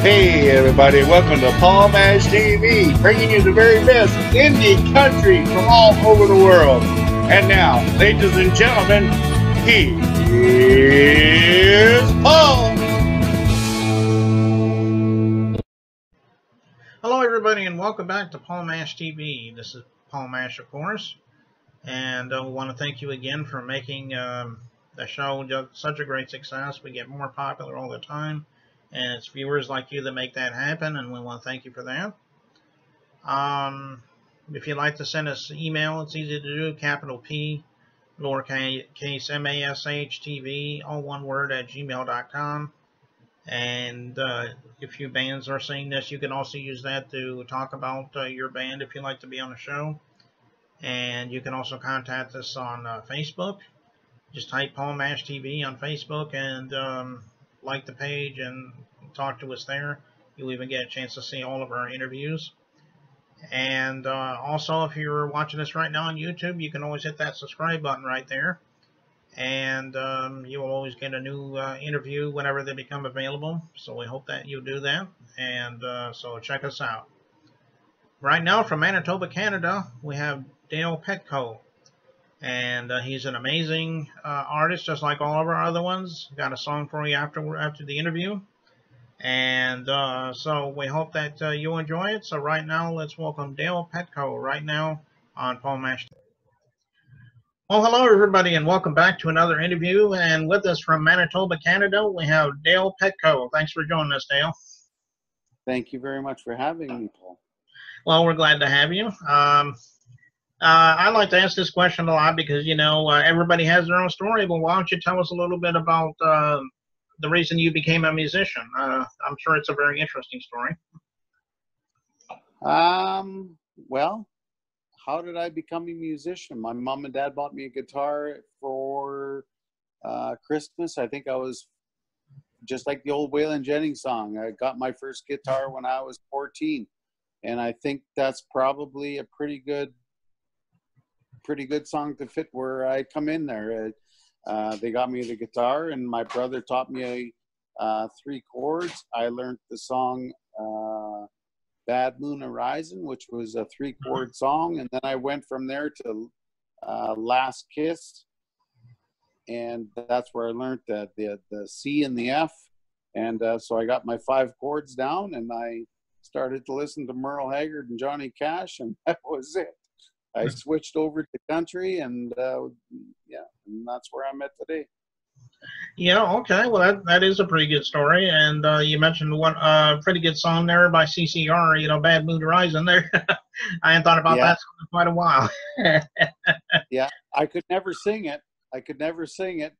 Hey everybody, welcome to Paul Mash TV, bringing you the very best indie country from all over the world. And now, ladies and gentlemen, he is Paul. Hello everybody and welcome back to Paul Mash TV. This is Paul Mash, of course, and we want to thank you again for making the show just such a great success. We get more popular all the time, and it's viewers like you that make that happen, and we want to thank you for that. If you'd like to send us an email, it's easy to do, capital P, lowercase M-A-S-H TV, all one word, at gmail.com. And if you bands are seeing this, you can also use that to talk about your band if you'd like to be on the show. And you can also contact us on Facebook. Just type Paul Mash TV on Facebook and like the page and talk to us there. You'll even get a chance to see all of our interviews. And also, if you're watching this right now on YouTube, you can always hit that subscribe button right there. And you will always get a new interview whenever they become available. So we hope that you do that. And so check us out. Right now from Manitoba, Canada, we have Dale Patkau. And he's an amazing artist, just like all of our other ones. Got a song for you after the interview. And so we hope that you enjoy it. So right now, let's welcome Dale Patkau right now on Paul Mash. Well, hello everybody, and welcome back to another interview. And with us from Manitoba, Canada, we have Dale Patkau. Thanks for joining us, Dale. Thank you very much for having me, Paul. Well, we're glad to have you. I like to ask this question a lot because, you know, everybody has their own story, but why don't you tell us a little bit about the reason you became a musician? I'm sure it's a very interesting story. Well, how did I become a musician? My mom and dad bought me a guitar for Christmas. I think I was just like the old Waylon Jennings song. I got my first guitar when I was 14. And I think that's probably a pretty good song to fit where I come in there. They got me the guitar, and my brother taught me 3 chords. I learned the song Bad Moon Horizon, which was a 3-chord song, and then I went from there to Last Kiss, and that's where I learned that the C and the F, and so I got my 5 chords down, and I started to listen to Merle Haggard and Johnny Cash, and that was it. I switched over to country, and yeah, and that's where I'm at today. Yeah, okay. Well, that is a pretty good story. And you mentioned one pretty good song there by CCR, you know, Bad Moon Horizon there. I hadn't thought about that song in quite a while. Yeah, I could never sing it.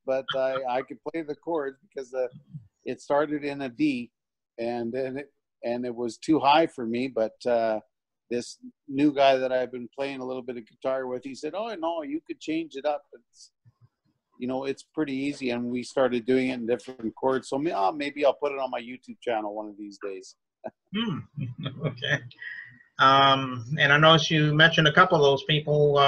But I could play the chords because it started in a D, and then it was too high for me, but this new guy that I've been playing a little bit of guitar with, he said, "Oh, no, you could change it up. It's, you know, it's pretty easy." And we started doing it in different chords. So maybe I'll put it on my YouTube channel one of these days. Okay. And I noticed you mentioned a couple of those people,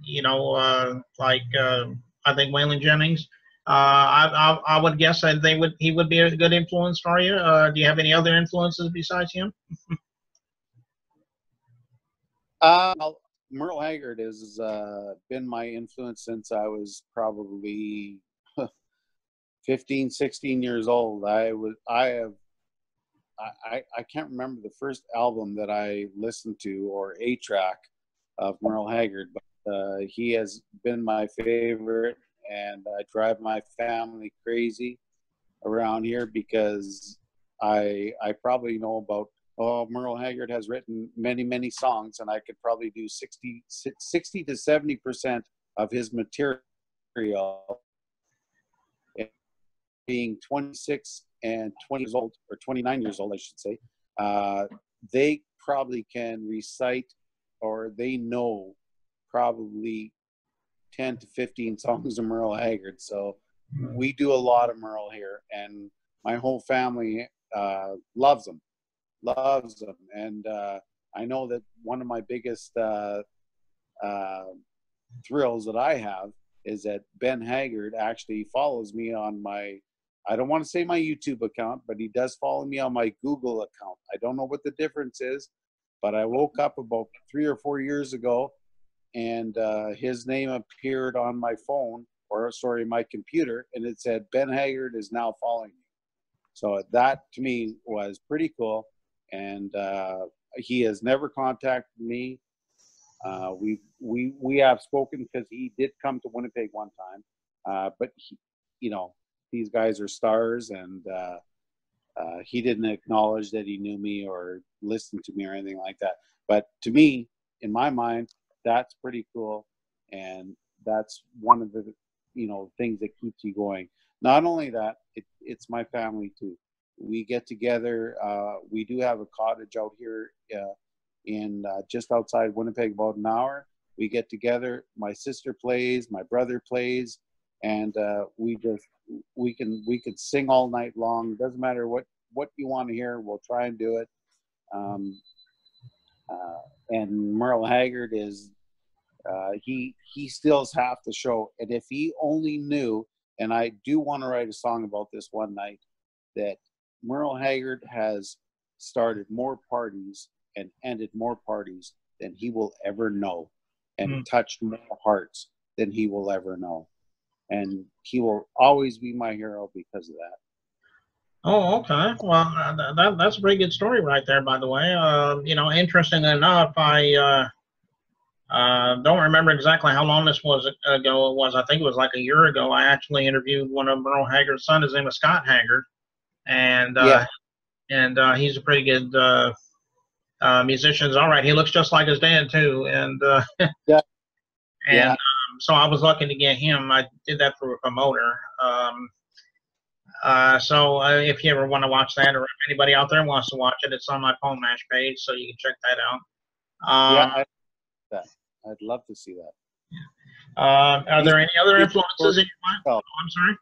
you know, like I think Waylon Jennings. I would guess that he would be a good influence for you. Do you have any other influences besides him? Merle Haggard has been my influence since I was probably 15, 16 years old. I can't remember the first album that I listened to or a track of Merle Haggard, but he has been my favorite, and I drive my family crazy around here because I probably know about, Merle Haggard has written many, many songs, and I could probably do 60 to 70% of his material. Being 26 and 20 years old, or 29 years old, I should say, they probably can recite, or they know probably 10 to 15 songs of Merle Haggard. So we do a lot of Merle here, and my whole family loves him. And I know that one of my biggest thrills that I have is that Ben Haggard actually follows me on my I don't want to say my YouTube account, but he does follow me on my Google account. I don't know what the difference is, but I woke up about 3 or 4 years ago, and his name appeared on my phone, or sorry, my computer, and it said Ben Haggard is now following me. So that to me was pretty cool, and he has never contacted me. We have spoken because he did come to Winnipeg one time, but he, you know, these guys are stars, and he didn't acknowledge that he knew me or listened to me or anything like that. But to me, in my mind, that's pretty cool, and that's one of the, you know, things that keeps you going. Not only that, it's my family too. We get together. We do have a cottage out here in just outside Winnipeg, about an hour. We get together. My sister plays, my brother plays, and we can sing all night long. Doesn't matter what you want to hear, we'll try and do it. And Merle Haggard is he steals half the show. And if he only knew, and I do want to write a song about this one night, that Merle Haggard has started more parties and ended more parties than he will ever know, and touched more hearts than he will ever know. And he will always be my hero because of that. Oh, okay. Well, that's a pretty good story right there, by the way. You know, interesting enough, I don't remember exactly how long this was ago. It was, I think it was like a year ago. I actually interviewed one of Merle Haggard's son. His name is Scott Haggard, and he's a pretty good musician. All right, he looks just like his dad too, and Yeah. and so I was lucky to get him. I did that through a promoter. So if you ever want to watch that, or if anybody out there wants to watch it, it's on my Phone Mash page, so you can check that out. I'd love to see that. Are there any other influences in your mind? Oh, I'm sorry?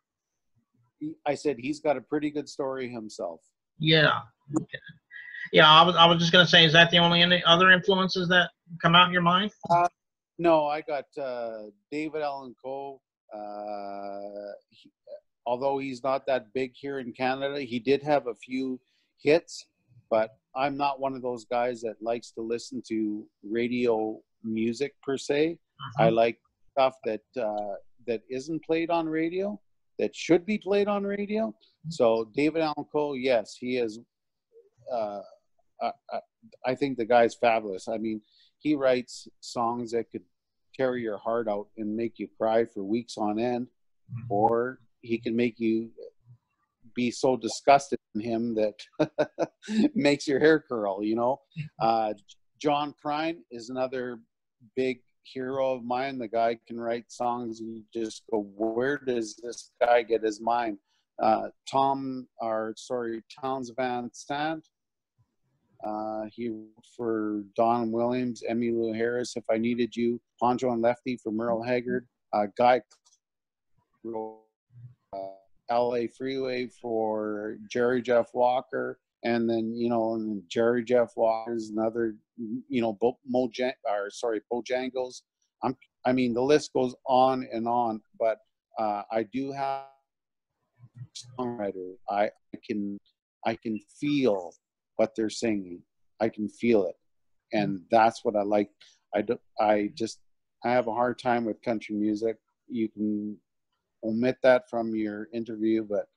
I said he's got a pretty good story himself. Yeah. Okay. Yeah, I was just going to say, is that the only other influences that come out in your mind? No, I got David Allan Coe. Although he's not that big here in Canada, he did have a few hits, but I'm not one of those guys that likes to listen to radio music per se. I like stuff that isn't played on radio, that should be played on radio. So David Allan Coe, yes, he is. I think the guy's fabulous. I mean, he writes songs that could tear your heart out and make you cry for weeks on end, or he can make you be so disgusted in him that makes your hair curl, you know. John Prine is another big hero of mine. The guy can write songs and you just go, where does this guy get his mind? Townes Van Sant. He for Don Williams, Emmylou Harris, If I Needed You, Poncho and Lefty for Merle Haggard, Guy wrote LA Freeway for Jerry Jeff Walker, and then, you know, and Jerry Jeff Walker is another, you know, Bojangles. I mean, the list goes on and on, but I do have a songwriter. I can feel what they're singing. I can feel it, and that's what I like. I have a hard time with country music. You can omit that from your interview, but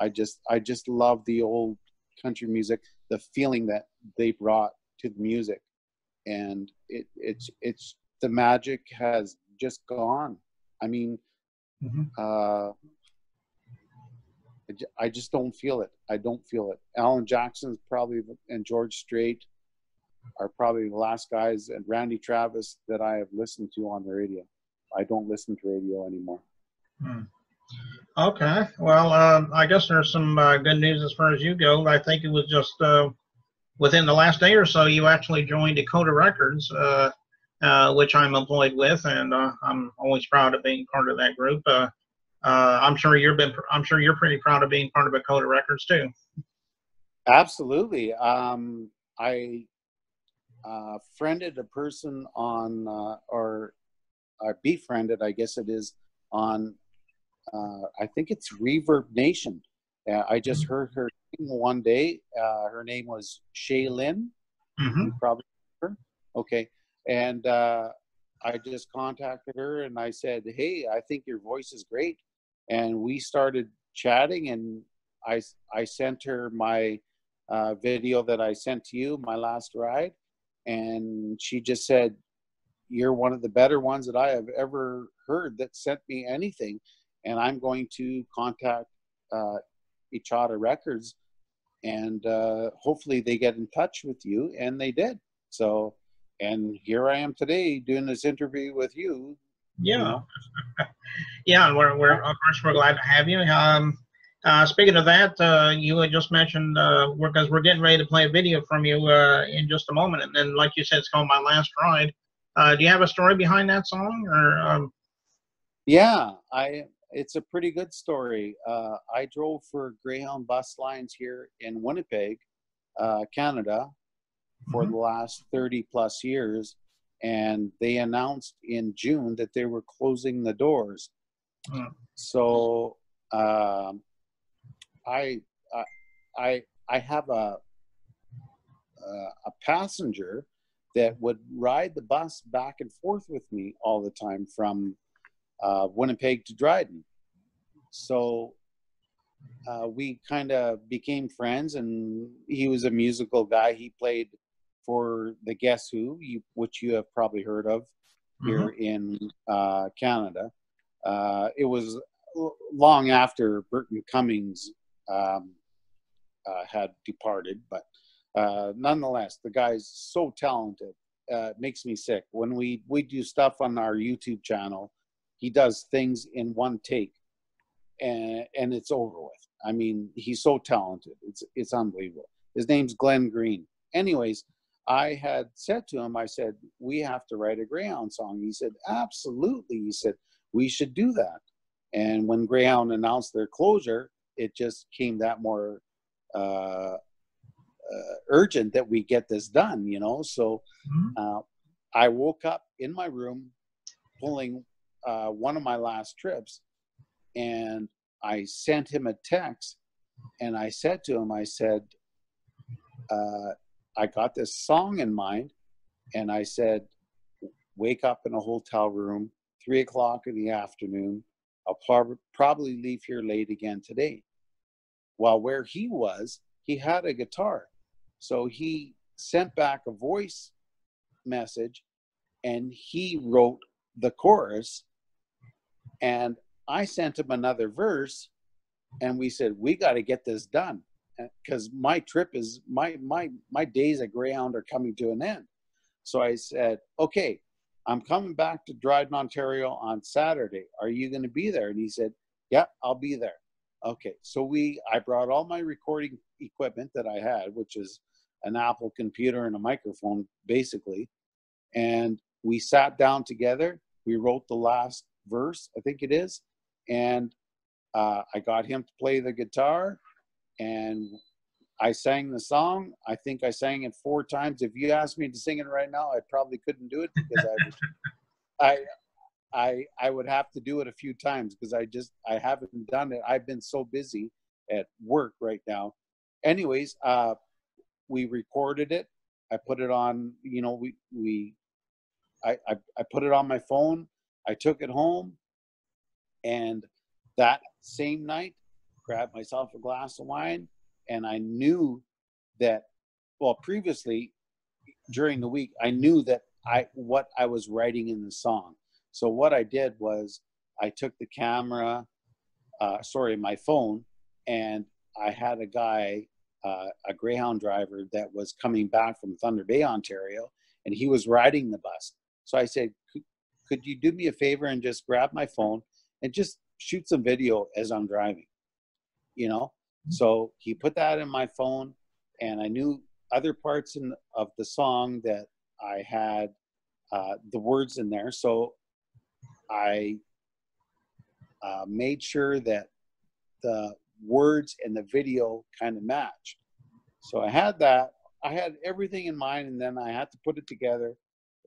I just love the old country music, the feeling that they brought to the music, and it's the magic has just gone. I mean, I just don't feel it. I don't feel it. Alan Jackson's probably, and George Strait are probably the last guys, and Randy Travis, that I have listened to on the radio. I don't listen to radio anymore. Okay. Well, I guess there's some good news as far as you go. I think it was just within the last day or so, you actually joined Dakota Records, which I'm employed with, and I'm always proud of being part of that group. I'm sure you're pretty proud of being part of Dakota Records too. Absolutely. I friended a person on, or I befriended, I guess it is, on, I think it's Reverb Nation, I just heard her sing one day. Her name was Shaylin. You probably heard her. Okay. And I just contacted her and I said, hey, I think your voice is great. And we started chatting, and I sent her my video that I sent to you, my last ride. And she just said, you're one of the better ones that I have ever heard that sent me anything. And I'm going to contact Ichata Records, and hopefully they get in touch with you. And they did. So, and here I am today doing this interview with you. Yeah. You know? Yeah, and we're of course we're glad to have you. Speaking of that, you had just mentioned because we're getting ready to play a video from you in just a moment, and then like you said, it's called My Last Ride. Do you have a story behind that song, or? Yeah, it's a pretty good story. I drove for Greyhound bus lines here in Winnipeg, Canada, for the last 30 plus years, and they announced in June that they were closing the doors. So I have a passenger that would ride the bus back and forth with me all the time from Winnipeg to Dryden. So we kind of became friends, and he was a musical guy. He played for the Guess Who, which you have probably heard of here in Canada. It was long after Burton Cummings had departed, but nonetheless, the guy's so talented. It makes me sick. When we do stuff on our YouTube channel, he does things in one take, and it's over with. I mean, he's so talented. It's unbelievable. His name's Glenn Green. Anyways, I had said to him, I said, we have to write a Greyhound song. He said, absolutely. He said, we should do that. And when Greyhound announced their closure, it just came that more urgent that we get this done, you know? So I woke up in my room pulling one of my last trips, and I sent him a text, and I said to him, I said, I got this song in mind, and I said, wake up in a hotel room, 3 o'clock in the afternoon. I'll probably leave here late again today. While where he was, he had a guitar. So he sent back a voice message, and he wrote the chorus, and I sent him another verse, and we said, we got to get this done, because my trip is my days at Greyhound are coming to an end. So I said, okay, I'm coming back to Dryden, Ontario on Saturday. Are you going to be there? And he said, yeah, I'll be there. Okay. So I brought all my recording equipment that I had, which is an Apple computer and a microphone, basically. And we sat down together. We wrote the last verse, I think it is. And I got him to play the guitar, and I sang the song. I think I sang it 4 times. If you asked me to sing it right now, I probably couldn't do it, because I would have to do it a few times, because I haven't done it. I've been so busy at work right now. Anyways, we recorded it. I put it on, you know, I put it on my phone. I took it home, and that same night, grabbed myself a glass of wine, and I knew that, well, previously during the week, I knew that what I was writing in the song. So what I did was I took the camera, my phone, and I had a guy, a Greyhound driver that was coming back from Thunder Bay, Ontario, and he was riding the bus. So I said, could you do me a favor and just grab my phone and just shoot some video as I'm driving, you know? So he put that in my phone, and I knew other parts of the song that I had the words in there. So I made sure that the words and the video kind of matched. So I had that. I had everything in mind, and then I had to put it together.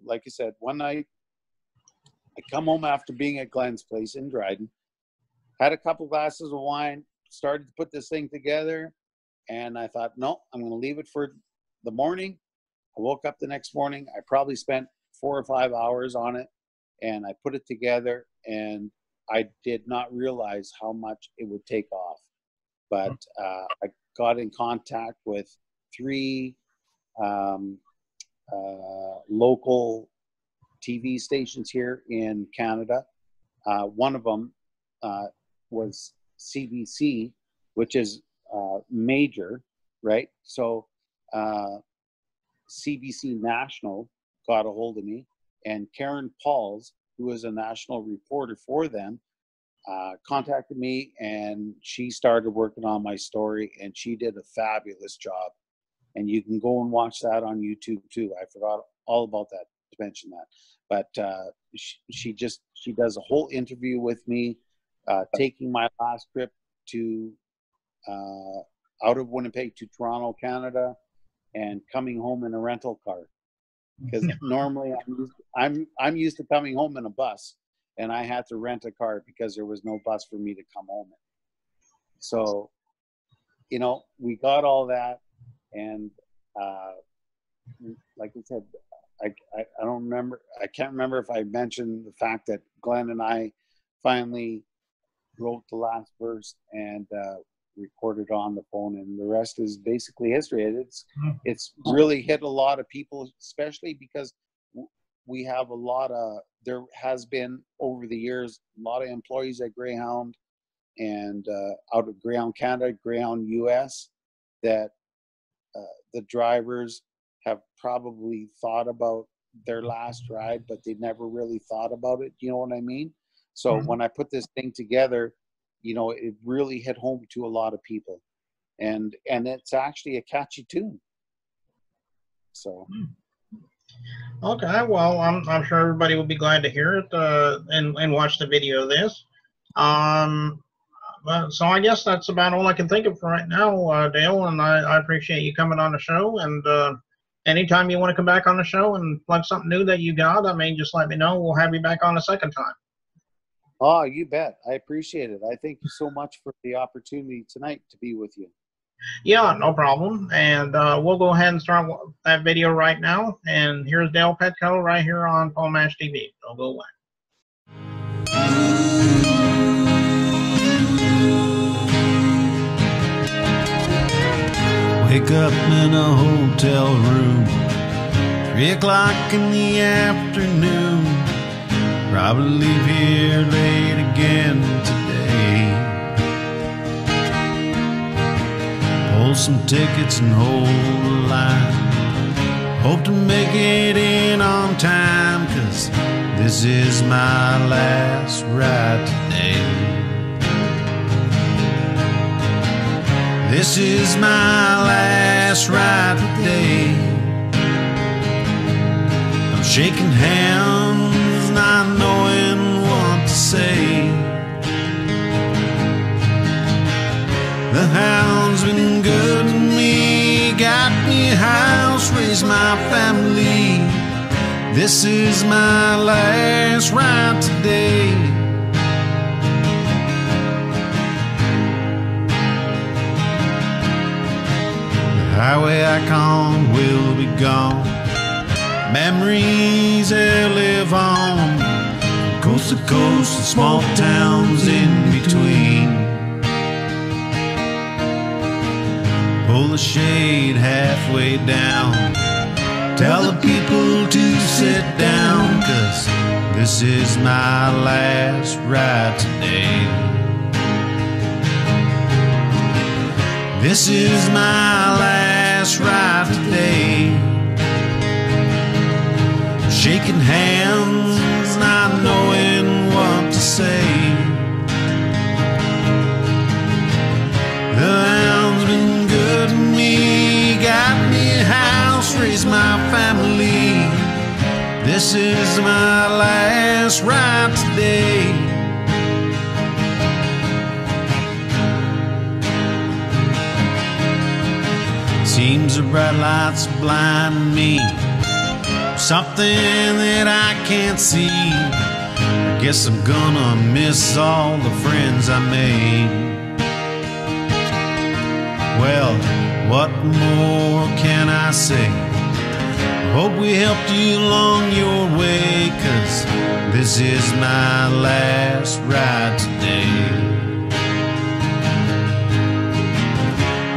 Like I said, one night, I come home after being at Glenn's place in Dryden, had a couple glasses of wine, started to put this thing together, and I thought, no, I'm going to leave it for the morning. I woke up the next morning. I probably spent 4 or 5 hours on it, and I put it together, and I did not realize how much it would take off. But I got in contact with 3 local TV stations here in Canada. One of them was CBC, which is major, right? So CBC National got a hold of me, and Karen Pauls, who is a national reporter for them, contacted me, and she started working on my story, and she did a fabulous job. And you can go and watch that on YouTube too. I forgot all about that to mention that. But she does a whole interview with me, taking my last trip to out of Winnipeg to Toronto, Canada, and coming home in a rental car. Because normally I'm used to coming home in a bus, and I had to rent a car because there was no bus for me to come home in. So, we got all that, and like I said, I don't remember. I can't remember if I mentioned the fact that Glenn and I finally wrote the last verse and recorded on the phone, and the rest is basically history. It's really hit a lot of people, especially because we have there has been over the years a lot of employees at Greyhound and out of Greyhound Canada, Greyhound US, that the drivers have probably thought about their last ride, but they never really thought about it. You know what I mean? So when I put this thing together, it really hit home to a lot of people, and it's actually a catchy tune. So. Okay, well, I'm sure everybody will be glad to hear it and watch the video of this. So I guess that's about all I can think of for right now, Dale, and I appreciate you coming on the show. And anytime you want to come back on the show and plug something new that you got, just let me know. We'll have you back on a second time. Oh, you bet. I appreciate it. I thank you so much for the opportunity tonight to be with you. Yeah, no problem. And we'll go ahead and start that video right now. And here's Dale Patkau right here on Paul Mash TV. Don't go away. Wake up in a hotel room, 3 o'clock in the afternoon. Probably leave here late again today. Pull some tickets and hold the line. Hope to make it in on time, 'cause this is my last ride today. This is my last ride today. I'm shaking hands, not knowing what to say. The hound's been good to me, got me a house, raised my family. This is my last ride today. The highway icon will be gone, memories that live on, coast to coast and small towns in between. Pull the shade halfway down, tell the people to sit down, 'cause this is my last ride today. This is my last ride today. Shaking hands, not knowing what to say. The hound's been good to me, got me a house, raised my family. This is my last ride today. Seems the bright lights blind me, something that I can't see. I guess I'm gonna miss all the friends I made. Well, what more can I say? Hope we helped you along your way, 'cause this is my last ride today.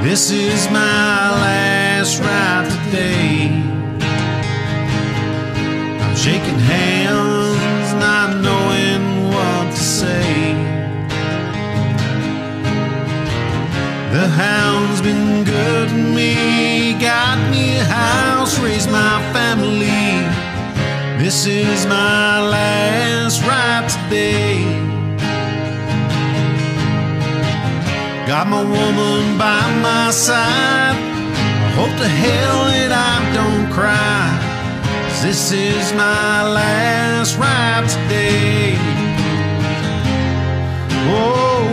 This is my last ride today. I'm shaking hands, not knowing what to say. The hound's been good to me, got me a house, raised my family. This is my last ride today. Got my woman by my side, I hope to hell that I don't cry, 'cause this is my last ride today. Oh,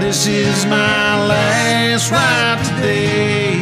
this is my last ride today.